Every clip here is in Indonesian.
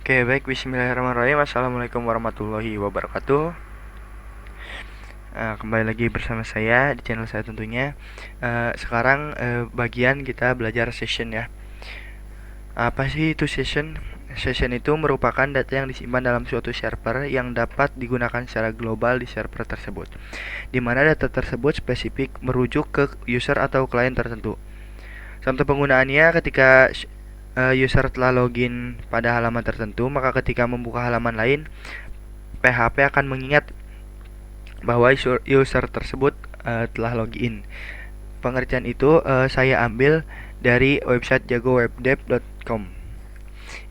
Oke, baik. Bismillahirrahmanirrahim. Assalamualaikum warahmatullahi wabarakatuh. Kembali lagi bersama saya di channel saya tentunya. Sekarang bagian kita belajar session ya. Apa sih itu session? Session itu merupakan data yang disimpan dalam suatu server yang dapat digunakan secara global di server tersebut, di mana data tersebut spesifik merujuk ke user atau klien tertentu. Contoh penggunaannya ketika user telah login pada halaman tertentu, maka ketika membuka halaman lain, PHP akan mengingat bahwa user tersebut telah login. Pengertian itu saya ambil dari website jagowebdev.com.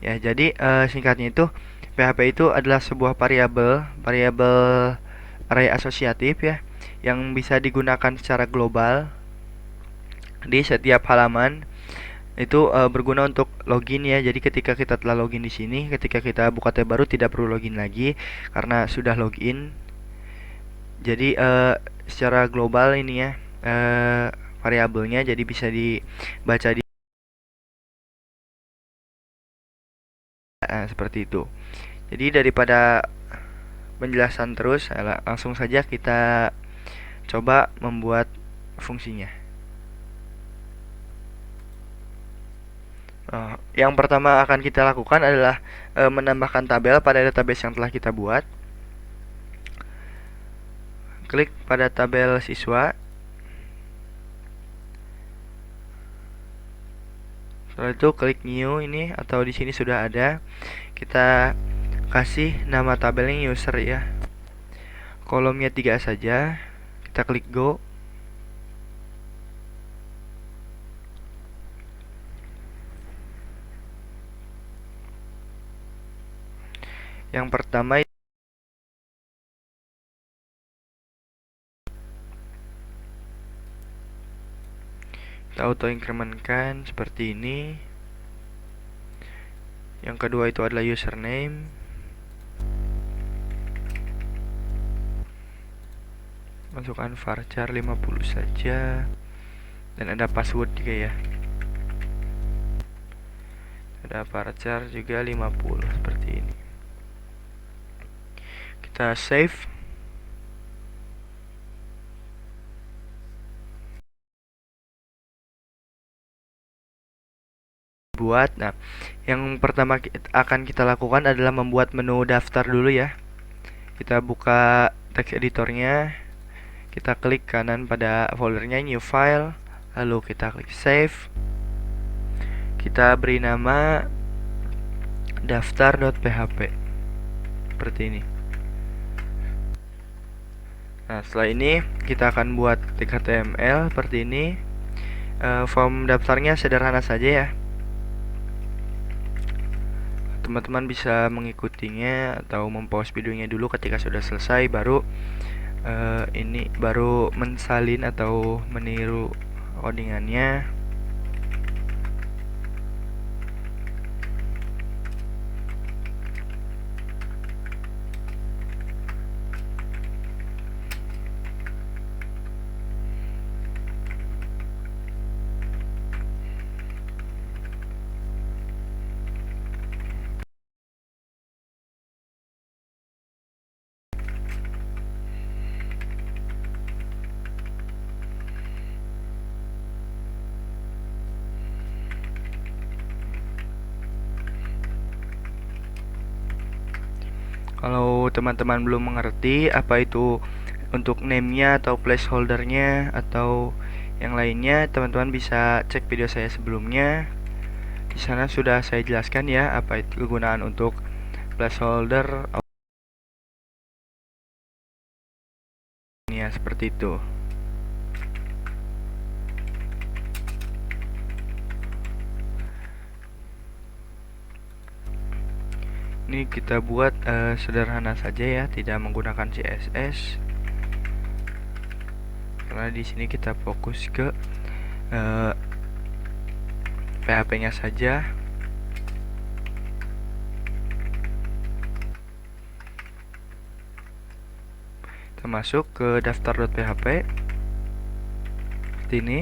Ya, jadi singkatnya itu PHP itu adalah sebuah variabel array asosiatif ya, yang bisa digunakan secara global di setiap halaman. Itu berguna untuk login ya. Jadi ketika kita telah login di sini, ketika kita buka tab baru tidak perlu login lagi karena sudah login. Jadi secara global ini ya, variabelnya jadi bisa dibaca di seperti itu. Jadi daripada penjelasan terus, langsung saja kita coba membuat fungsinya. Yang pertama akan kita lakukan adalah menambahkan tabel pada database yang telah kita buat. Klik pada tabel siswa. Setelah itu klik new ini, atau di sini sudah ada. Kita kasih nama tabelnya user ya. Kolomnya 3 saja. Kita klik go. Yang pertama kita auto incrementkan seperti ini. Yang kedua itu adalah username. Masukkan varchar 50 saja. Dan ada password juga ya. Ada varchar juga 50 seperti ini. Kita save. Nah, yang pertama akan kita lakukan adalah membuat menu daftar dulu ya. Kita buka text editornya, kita klik kanan pada foldernya new file, lalu kita klik save. Kita beri nama daftar.php seperti ini. Nah, setelah ini kita akan buat tag HTML seperti ini. Form daftarnya sederhana saja ya. Teman-teman bisa mengikutinya atau mempause videonya dulu. Ketika sudah selesai baru ini baru mensalin atau meniru codingannya. Kalau teman-teman belum mengerti apa itu untuk name-nya atau placeholder-nya atau yang lainnya, teman-teman bisa cek video saya sebelumnya. Di sana sudah saya jelaskan ya apa itu kegunaan untuk placeholder ya, seperti itu. Ini kita buat sederhana saja ya, tidak menggunakan CSS. Karena di sini kita fokus ke PHP-nya saja. Kita masuk ke daftar.php seperti ini.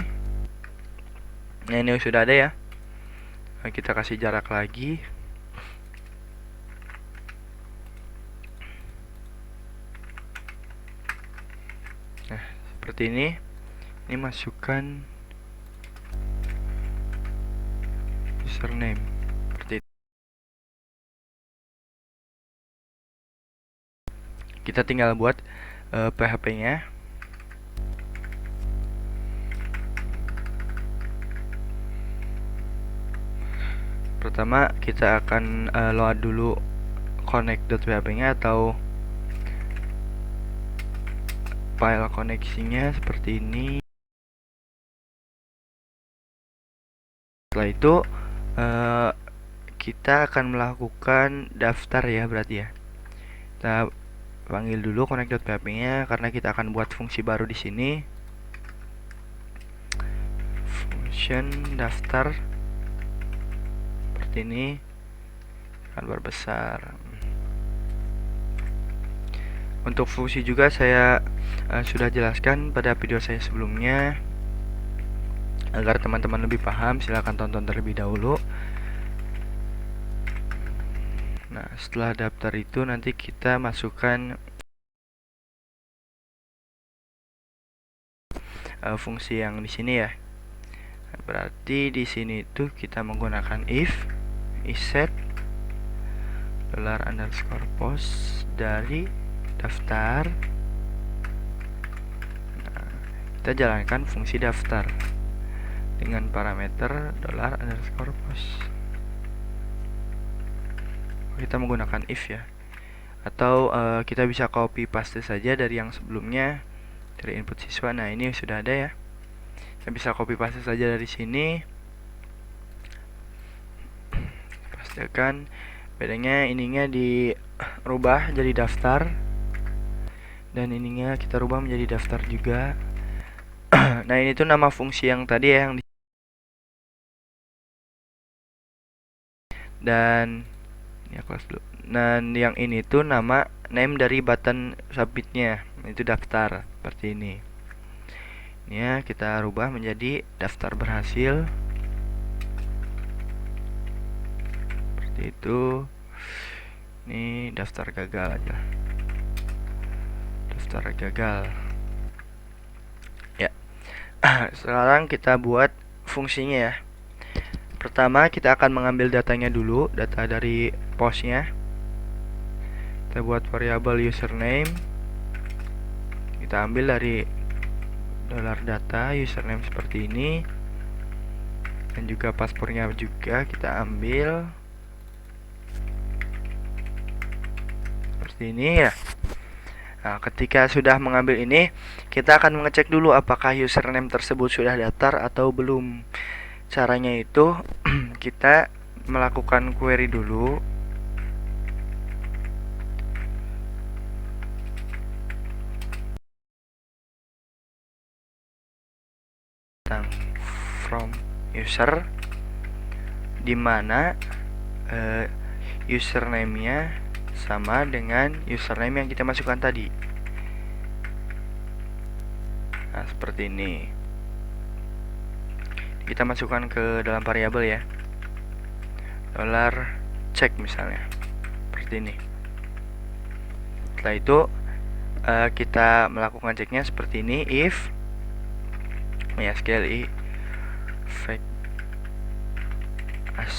Nah, ini sudah ada ya. Nah, kita kasih jarak lagi. seperti ini masukkan username seperti itu. Kita tinggal buat PHP-nya. Pertama kita akan load dulu connect.php-nya atau file koneksinya seperti ini. Setelah itu kita akan melakukan daftar ya, berarti ya. Kita panggil dulu connect.php-nya karena kita akan buat fungsi baru di sini. Function daftar seperti ini, akan berbesar. Untuk fungsi juga saya sudah jelaskan pada video saya sebelumnya. Agar teman-teman lebih paham, silahkan tonton terlebih dahulu. Nah, setelah daftar itu nanti kita masukkan fungsi yang di sini ya. Berarti di sini itu kita menggunakan if iset $_post dari daftar. Nah, kita jalankan fungsi daftar dengan parameter $_post. Kita menggunakan if ya, atau kita bisa copy paste saja dari yang sebelumnya, dari input siswa. Nah, ini sudah ada ya, saya bisa copy paste saja dari sini, pastekan. Bedanya ininya dirubah jadi daftar, dan ininya kita rubah menjadi daftar juga. Nah, ini tuh nama fungsi yang tadi ya, yang dan ya kelas dulu. Dan yang ini tuh nama name dari button submitnya, itu daftar seperti ini. Ini ya, kita rubah menjadi daftar berhasil seperti itu. Ini daftar gagal aja, daftar gagal ya. Sekarang kita buat fungsinya ya. Pertama kita akan mengambil datanya dulu, data dari postnya. Kita buat variabel username, kita ambil dari $data username seperti ini, dan juga paspornya juga kita ambil seperti ini ya. Nah, ketika sudah mengambil ini, kita akan mengecek dulu apakah username tersebut sudah daftar atau belum. Caranya itu kita melakukan query dulu. From user, dimana username-nya sama dengan username yang kita masukkan tadi. Nah, seperti ini. Kita masukkan ke dalam variabel ya, $check misalnya, seperti ini. Setelah itu kita melakukan ceknya seperti ini, if MySQL fact as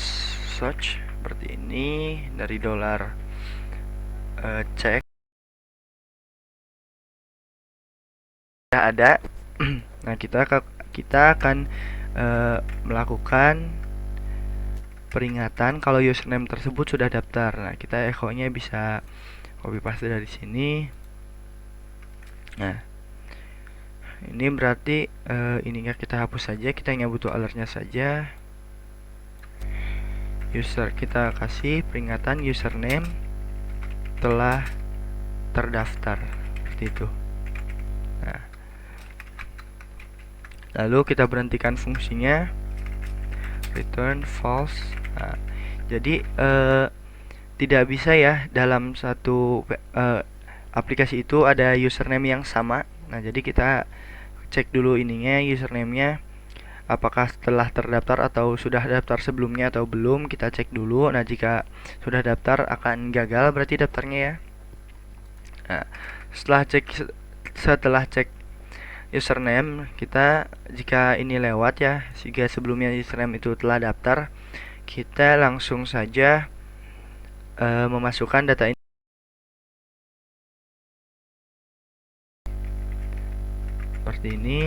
such, seperti ini, dari $check sudah ada. Nah, kita akan melakukan peringatan kalau username tersebut sudah daftar. Nah, kita echo-nya bisa copy paste dari sini. Nah, ini berarti ininya kita hapus saja, kita hanya butuh alertnya saja. User, kita kasih peringatan username telah terdaftar, seperti itu. Nah, lalu kita berhentikan fungsinya, return false. Nah, jadi tidak bisa ya dalam satu aplikasi itu ada username yang sama. Nah, jadi kita cek dulu ininya, username-nya apakah telah terdaftar atau sudah daftar sebelumnya atau belum, kita cek dulu. Nah, jika sudah daftar akan gagal berarti daftarnya ya. Nah, setelah cek username kita, jika ini lewat ya, jika sebelumnya username itu telah daftar, kita langsung saja memasukkan data ini seperti ini.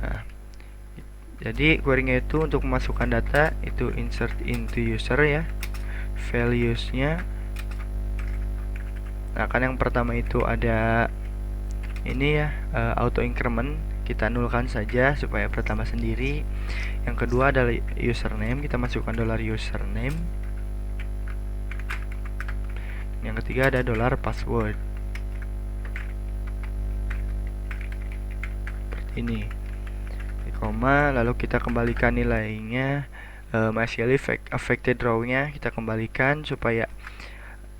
Nah, jadi query-nya itu untuk memasukkan data itu insert into user ya, values-nya. Nah, kan yang pertama itu ada ini ya, auto increment, kita nulkan saja supaya pertama sendiri. Yang kedua adalah username, kita masukkan $username. Yang ketiga ada $password. Seperti ini. Koma, lalu kita kembalikan nilainya, MySQL affected row-nya kita kembalikan supaya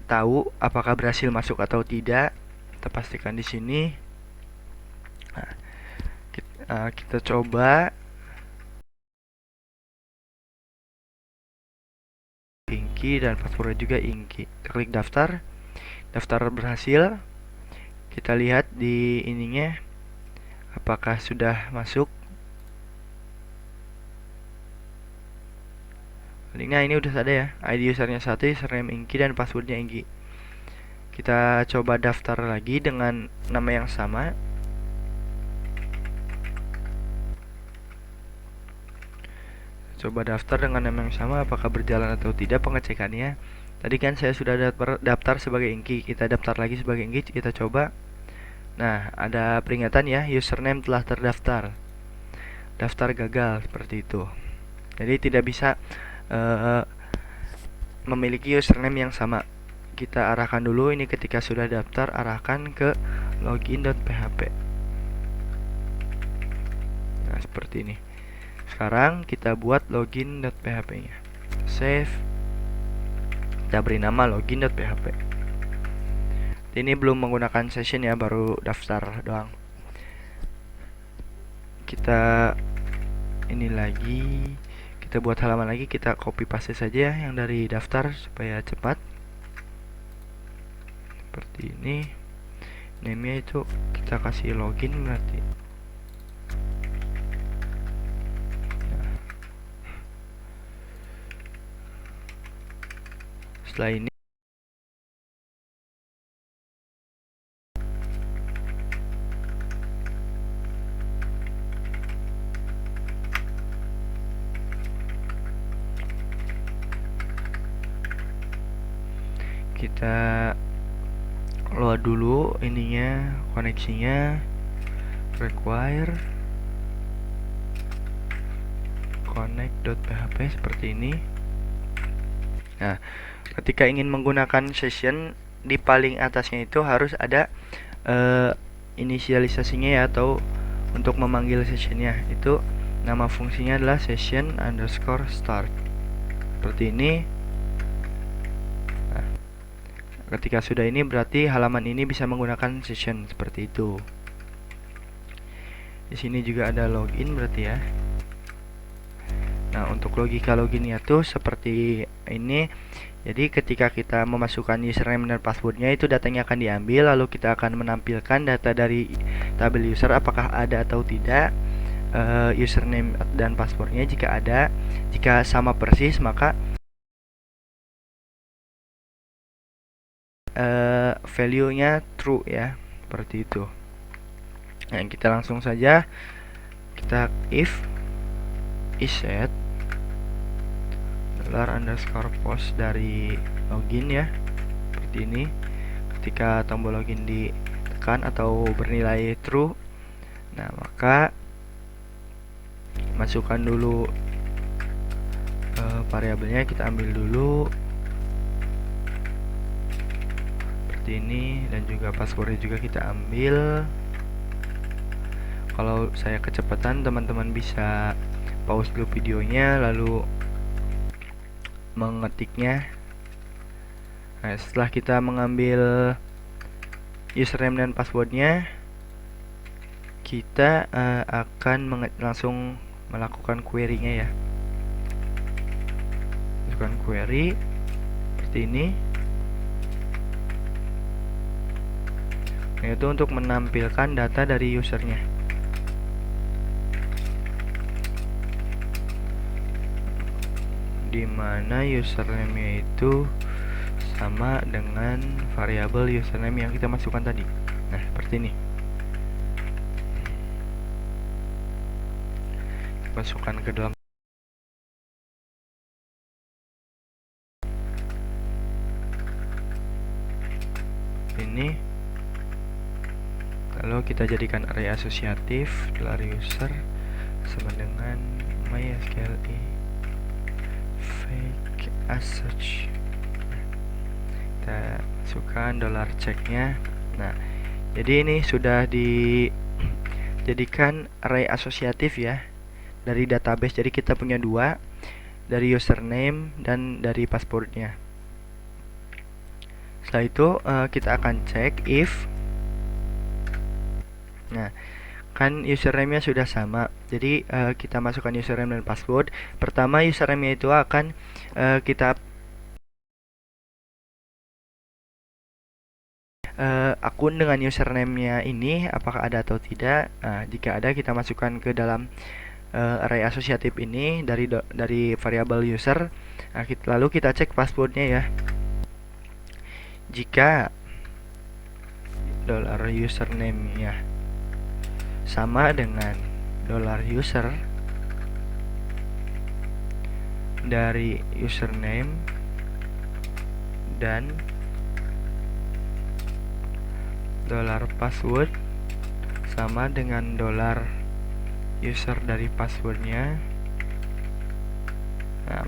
tahu apakah berhasil masuk atau tidak. Kita pastikan di sini. Nah, kita coba inky dan password juga inky. Kita klik daftar. Daftar berhasil. Kita lihat di ininya apakah sudah masuk. Linknya ini udah ada ya, ID usernya 1, username inky dan passwordnya inky. Kita coba daftar lagi dengan nama yang sama. Coba daftar dengan nama yang sama, apakah berjalan atau tidak pengecekannya. Tadi kan saya sudah daftar sebagai inky, kita daftar lagi sebagai inky, kita coba. Nah, ada peringatan ya, username telah terdaftar, daftar gagal, seperti itu. Jadi tidak bisa memiliki username yang sama. Kita arahkan dulu ini, ketika sudah daftar arahkan ke login.php. Nah, seperti ini. Sekarang kita buat login.php nya, save, kita beri nama login.php. Ini belum menggunakan session ya, baru daftar doang. Kita ini lagi, kita buat halaman lagi, kita copy paste saja yang dari daftar supaya cepat. Seperti ini. Name-nya itu kita kasih login berarti. Setelah ini kita load dulu ininya, koneksinya, require connect.php seperti ini. Nah, ketika ingin menggunakan session, di paling atasnya itu harus ada inisialisasinya ya, atau untuk memanggil sessionnya itu nama fungsinya adalah session_start seperti ini. Nah, ketika sudah ini berarti halaman ini bisa menggunakan session seperti itu. Di sini juga ada login berarti ya. Nah, untuk logika loginnya tuh seperti ini. Jadi ketika kita memasukkan username dan passwordnya, itu datanya akan diambil, lalu kita akan menampilkan data dari tabel user apakah ada atau tidak, username dan passwordnya jika ada. Jika sama persis maka value-nya true ya, seperti itu. Nah, kita langsung saja kita if isset $_post dari login ya, seperti ini. Ketika tombol login ditekan atau bernilai true, nah maka masukkan dulu variabelnya, kita ambil dulu seperti ini, dan juga passwordnya juga kita ambil. Kalau saya kecepatan, teman-teman bisa pause dulu videonya lalu mengetiknya. Nah, setelah kita mengambil username dan passwordnya, kita akan langsung melakukan query-nya ya. Masukkan query seperti ini. yaitu untuk menampilkan data dari usernya. Dimana username-nya itu sama dengan variabel username yang kita masukkan tadi. Nah, seperti ini. Masukkan ke dalam ini, lalu kita jadikan array asosiatif $user sama dengan mysql fake as such. Kita masukkan $check-nya. Nah, jadi ini sudah dijadikan array asosiatif ya dari database. Jadi kita punya dua, dari username dan dari passwordnya. Setelah itu kita akan cek if. Nah, kan username-nya sudah sama, jadi kita masukkan username dan password. Pertama, username-nya itu akan kita akun dengan username-nya ini apakah ada atau tidak. Nah, jika ada, kita masukkan ke dalam array asosiatif ini dari variabel user. Nah, lalu kita cek passwordnya ya. Jika $username-nya sama dengan $user dari username dan $password sama dengan $user dari passwordnya. Nah,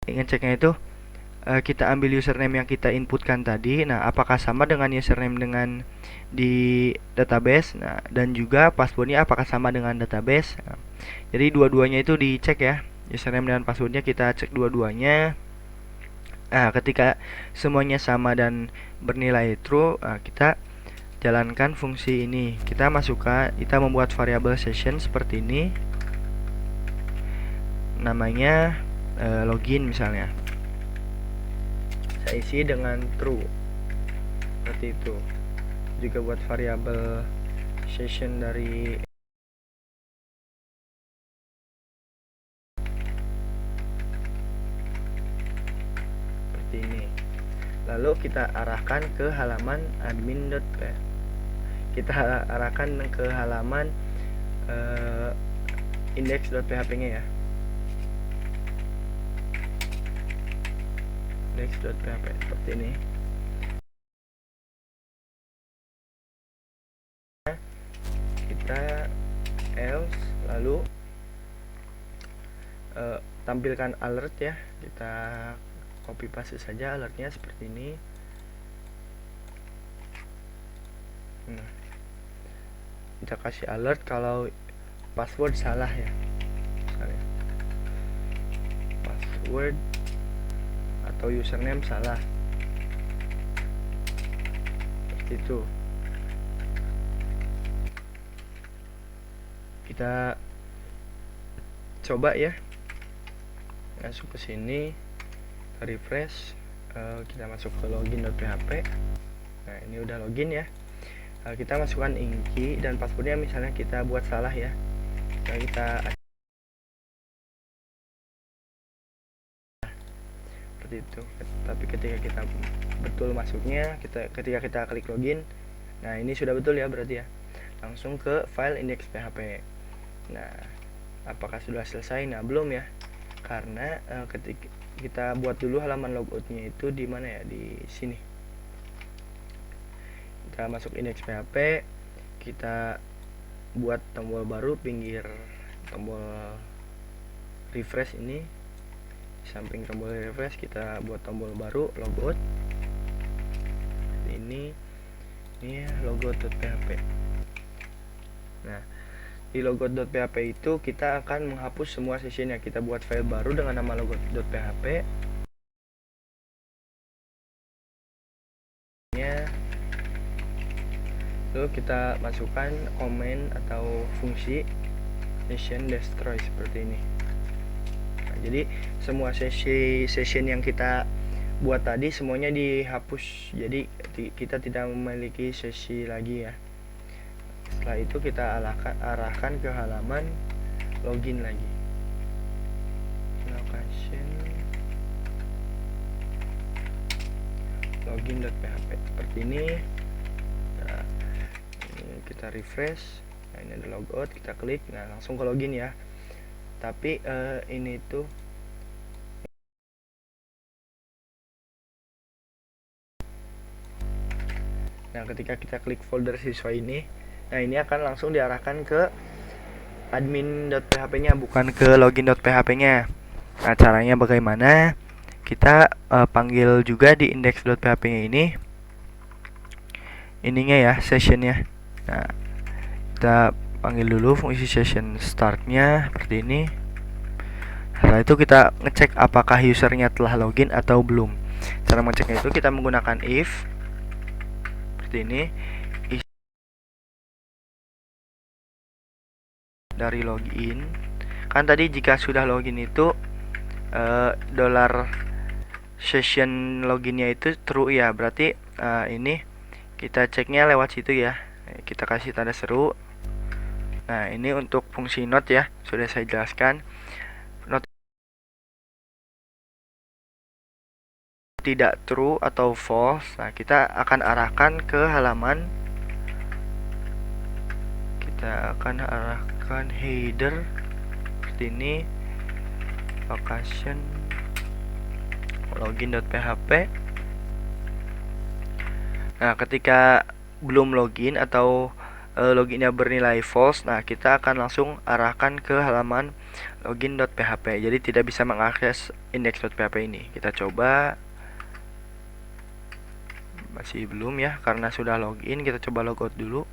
ngeceknya itu kita ambil username yang kita inputkan tadi. Nah, apakah sama dengan username dengan di database? Nah, dan juga passwordnya apakah sama dengan database? Nah, jadi dua-duanya itu dicek ya, username dan passwordnya kita cek dua-duanya. Nah, ketika semuanya sama dan bernilai true, kita jalankan fungsi ini. Kita membuat variabel session seperti ini, namanya login misalnya. Saya isi dengan true seperti itu. Juga buat variabel session dari seperti ini. Lalu kita arahkan ke halaman admin.php. Kita arahkan ke halaman index.php-nya ya. index.php seperti ini. Kita else, lalu tampilkan alert ya. Kita copy paste saja alertnya seperti ini. Nah, kita kasih alert kalau password salah ya, misalnya password atau username salah seperti itu. Kita coba ya, masuk ke sini, refresh, kita masuk ke login.php. Nah, ini udah login ya. Kita masukkan key dan passwordnya misalnya kita buat salah ya. Nah, kita seperti itu. Tapi ketika kita betul masuknya, ketika kita klik login, nah ini sudah betul ya berarti ya. Langsung ke file index.php. Nah, apakah sudah selesai? Nah, belum ya. Karena ketika kita buat dulu halaman logoutnya itu di mana ya? Di sini. Kita masuk index.php, kita buat tombol baru pinggir tombol refresh ini. Di samping tombol refresh kita buat tombol baru logout. Ini ya logout.php. Nah, di logout.php itu kita akan menghapus semua session yang kita buat file baru dengan nama logout.php. Lalu kita masukkan comment atau fungsi session destroy seperti ini. Nah, jadi semua session yang kita buat tadi semuanya dihapus, jadi kita tidak memiliki sesi lagi ya. Setelah itu kita arahkan ke halaman login lagi, location login.php seperti ini. Nah, ini kita refresh. Nah, ini ada logout, kita klik, nah langsung ke login ya. Tapi ini tuh nah ketika kita klik folder siswa ini, nah ini akan langsung diarahkan ke admin.php nya, bukan ke login.php nya. Nah caranya bagaimana? Kita panggil juga di index.php nya ininya ya, sessionnya. Nah kita panggil dulu fungsi session startnya seperti ini. Setelah itu kita ngecek apakah usernya telah login atau belum. Cara mengeceknya itu kita menggunakan if seperti ini, dari login. Kan tadi jika sudah login itu dollar session loginnya itu true ya, berarti ini kita ceknya lewat situ ya. Kita kasih tanda seru. Nah ini untuk fungsi not ya, sudah saya jelaskan. Not tidak true atau false, nah kita akan arahkan ke halaman, kita akan arahkan header seperti ini, location login.php. Nah ketika belum login atau loginnya bernilai false, nah kita akan langsung arahkan ke halaman login.php, jadi tidak bisa mengakses index.php ini. Kita coba, masih belum ya karena sudah login. Kita coba logout dulu.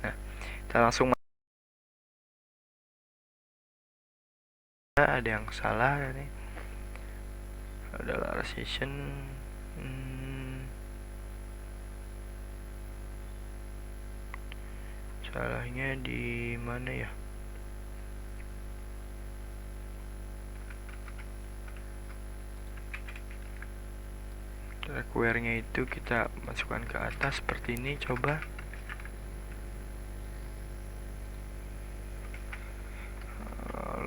Nah kita langsung, ada yang salah ini, adalah session. Salahnya di mana ya? Require-nya itu kita masukkan ke atas seperti ini. Coba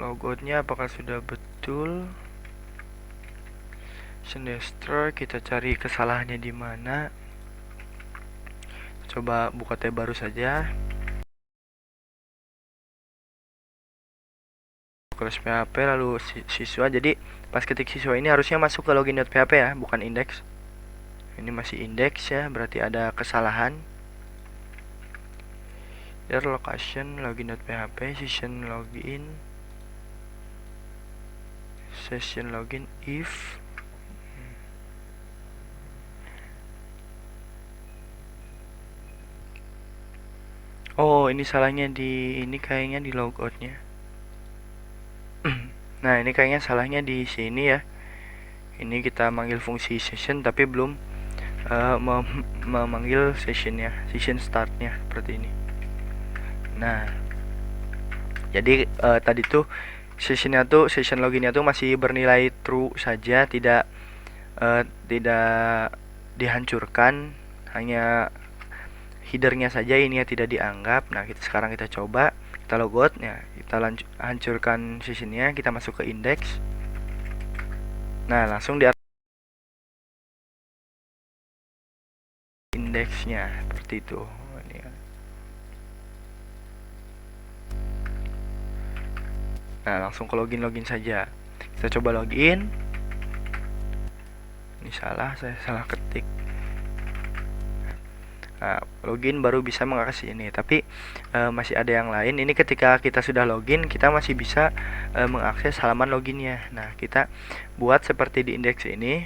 logoutnya apakah sudah betul. Destroy, kita cari kesalahannya di mana. Coba buka tab baru saja, close PHP lalu siswa. Jadi pas ketik siswa ini harusnya masuk ke login.php ya, bukan index. Ini masih index ya, berarti ada kesalahan. There location login.php session login session login if oh ini salahnya di ini, kayaknya di logoutnya. Nah ini kayaknya salahnya di sini ya. Ini kita manggil fungsi session tapi belum memanggil sessionnya, session startnya seperti ini. Nah jadi tadi tuh sessionnya tuh, session loginnya tuh masih bernilai true saja, tidak dihancurkan, hanya headernya saja ini ya tidak dianggap. Nah sekarang kita coba, kita logout ya, kita hancurkan sessionnya, kita masuk ke index. Nah langsung di indeksnya seperti itu. Nah langsung ke login saja. Kita coba login. Ini salah, saya salah ketik. Nah, login baru bisa mengakses ini, tapi masih ada yang lain. Ini ketika kita sudah login, kita masih bisa mengakses halaman loginnya. Nah kita buat seperti di indeks ini.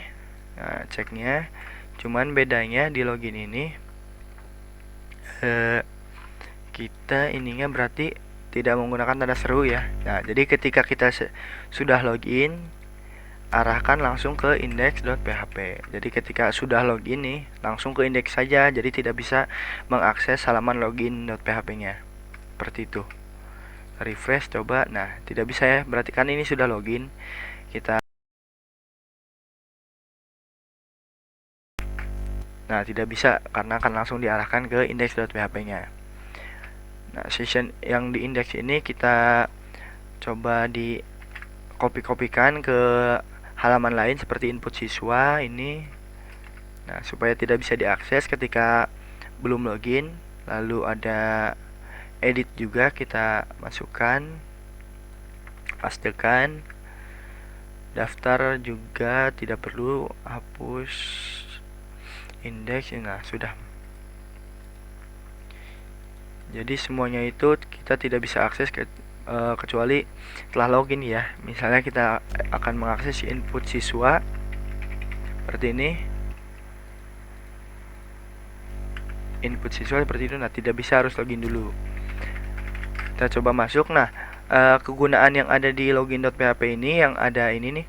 Nah, ceknya cuman bedanya di login ini kita ininya berarti tidak menggunakan tanda seru ya. Nah jadi ketika kita sudah login, arahkan langsung ke index.php. Jadi ketika sudah login nih, langsung ke index saja, jadi tidak bisa mengakses halaman login.php nya seperti itu. Refresh coba, nah tidak bisa ya, berarti kan ini sudah login. Kita Nah, tidak bisa karena akan langsung diarahkan ke index.php-nya. Nah, session yang di index ini kita coba di copy-copykan ke halaman lain seperti input siswa ini. Nah, supaya tidak bisa diakses ketika belum login. Lalu ada edit juga, kita masukkan, pastekan. Daftar juga tidak perlu, hapus indeks. Nah, sudah. Jadi semuanya itu kita tidak bisa akses kecuali setelah login ya. Misalnya kita akan mengakses input siswa seperti ini. Input siswa seperti itu. Nah, tidak bisa, harus login dulu. Kita coba masuk. Nah, kegunaan yang ada di login.php ini yang ada ini nih.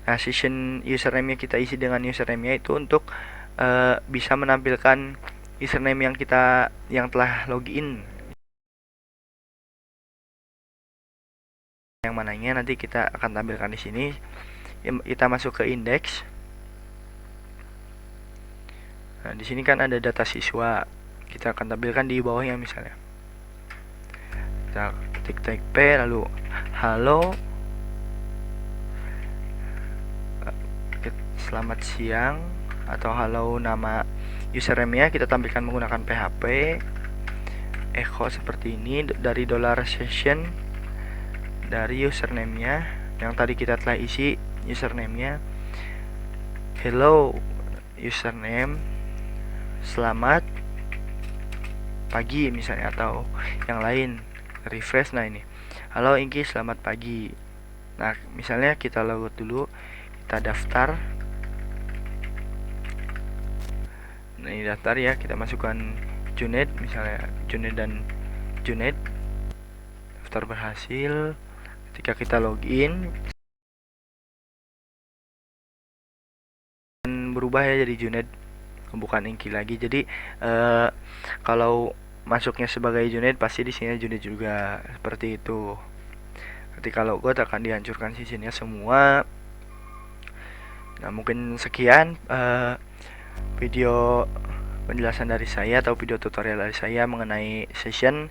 Nah, session username-nya kita isi dengan username-nya itu untuk bisa menampilkan username yang telah login. Yang mananya nanti kita akan tampilkan di sini. Kita masuk ke indeks. Nah, di sini kan ada data siswa. Kita akan tampilkan di bawahnya misalnya. Kita ketik tag p lalu halo, selamat siang, atau halo nama username-nya kita tampilkan menggunakan PHP echo seperti ini dari $session dari username-nya yang tadi kita telah isi username-nya. Hello username, selamat pagi misalnya, atau yang lain. Refresh. Nah, ini halo Inki, selamat pagi. Nah, misalnya kita logout dulu, kita daftar. Nah, ini daftar ya, kita masukkan Junaid misalnya, Junaid dan Junaid. Daftar berhasil. Ketika kita login berubah ya jadi Junaid, bukan Inki lagi. Jadi kalau masuknya sebagai Junaid pasti di sini Junaid juga, seperti itu. Ketika logout akan dihancurkan sisinya semua. Nah, mungkin sekian video penjelasan dari saya atau video tutorial dari saya mengenai session.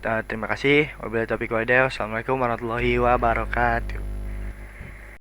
Terima kasih. Wabillahi taufiq wal hidayah. Wassalamualaikum warahmatullahi wabarakatuh.